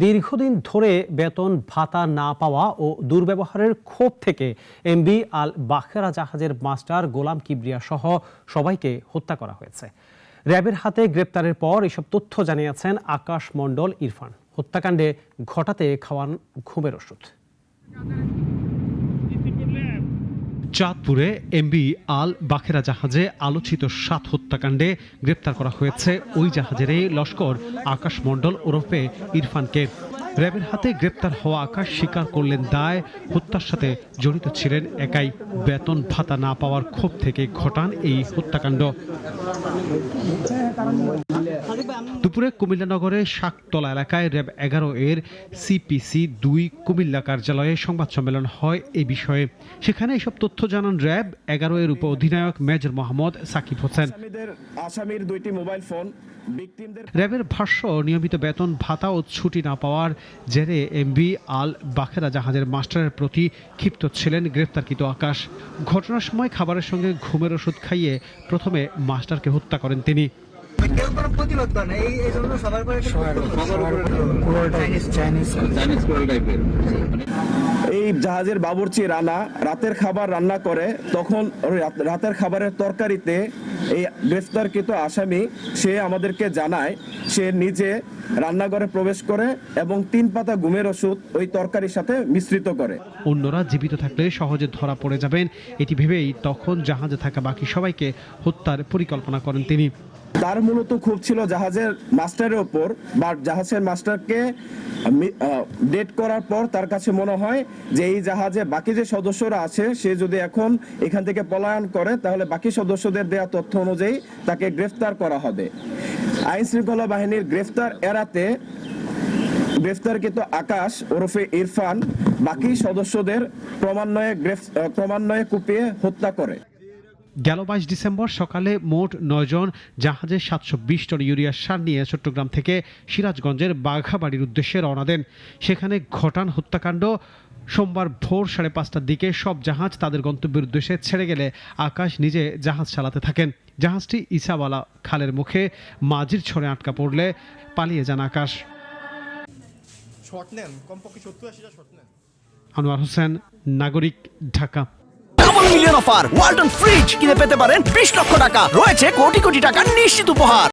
দীর্ঘদিন ধরে বেতন ভাতা না পাওয়া ও দুর্ব্যবহারের ক্ষোভ থেকে এমভি আল বাখেরা জাহাজের মাস্টার গোলাম কিবরিয়া সহ সবাইকে হত্যা করা হয়েছে। র্যাবের হাতে গ্রেপ্তারের পর এসব তথ্য জানিয়েছেন আকাশ মণ্ডল ইরফান। হত্যাকাণ্ডে ঘটাতে খাওয়ান ঘুমের ওষুধ। চাঁদপুরে এমভি আল বাখেরা জাহাজে আলোচিত 7 হত্যাকাণ্ডে গ্রেপ্তার করা হয়েছে ওই জাহাজেরই লস্কর আকাশ মণ্ডল ওরফে ইরফানকে। র্যাবের হাতে গ্রেপ্তার হওয়া আকাশ স্বীকার করলেন দায় হত্যার সাথে জড়িত ছিলেন একাই। বেতন ভাতা না পাওয়ার ক্ষোভ থেকে ঘটান এই হত্যাকাণ্ড। দুপুরে কুমিল্লা নগরের শাকতলা এলাকায় র্যাব 11 এর সিপিসি 2 কুমিল্লা কার্যালয়ে সংবাদ সম্মেলন হয় এই বিষয়ে। সেখানে এসব তথ্য জানান র্যাব 11 এর উপ অধিনায়ক মেজর মোহাম্মদ সাকিব হোসেন। আসামির 2টি মোবাইল ফোন র্যাবের ভাষ্য, নিয়মিত বেতন ভাতা ও ছুটি না পাওয়ার জেরে এমভি আল বাখেরা জাহাজের মাস্টারের প্রতি ক্ষিপ্ত ছিলেন গ্রেপ্তারকৃত আকাশ। ঘটনার সময় খাবারের সঙ্গে ঘুমের ওষুধ খাইয়ে প্রথমে মাস্টারকে হত্যা করেন তিনি। এই জাহাজের বাবুর্চি রানা রাতের খাবার রান্না করে, তখন রাতের খাবারের তরকারিতে এই গ্রেফতারকৃত আসামি সে আমাদেরকে জানায় সে নিজে রান্নাঘরে প্রবেশ করে এবং 3 পাতা ঘুমের ওষুধ ওই তরকারির সাথে মিশ্রিত করে। অন্যরা জীবিত থাকলে সহজে ধরা পড়ে যাবেন এটি ভেবেই তখন জাহাজে থাকা বাকি সবাইকে হত্যার পরিকল্পনা করেন তিনি। তার মূলত ক্ষোভ ছিল জাহাজের মাস্টারের ওপর, বা জাহাজের মাস্টারকে ডেট করার পর তার কাছে মনে হয় যে এই জাহাজে বাকি যে সদস্যরা আছে সে যদি এখন এখান থেকে পলায়ন করে তাহলে বাকি সদস্যদের দেওয়া তথ্য অনুযায়ী তাকে গ্রেফতার করা হবে। আইন শৃঙ্খলা বাহিনীর গ্রেফতার এড়াতে গ্রেফতারকৃত আকাশ ওরফে ইরফান বাকি সদস্যদের ক্রমান্বয়ে কুপিয়ে হত্যা করে। গেল 22 ডিসেম্বর সকালে মোট 9 জন জাহাজে 720 টন ইউরিয়া সার নিয়ে চট্টগ্রাম থেকে সিরাজগঞ্জের বাঘাবাড়ির উদ্দেশ্যে রওনা দেন। সেখানে ঘটান হত্যাকাণ্ড। সোমবার ভোর 5:30টার দিকে সব জাহাজ তাদের গন্তব্যের উদ্দেশ্যে ছেড়ে গেলে আকাশ নিজে জাহাজ চালাতে থাকেন। জাহাজটি ইসাওয়ালা খালের মুখে মাঝির ছড়ে আটকা পড়লে পালিয়ে যান আকাশ। আনোয়ার হোসেন, নাগরিক, Dhaka. Double million offer Walton fridge কিনে পেতে পারেন 20 লক্ষ টাকা। রয়েছে কোটি কোটি টাকার নিশ্চিত উপহার।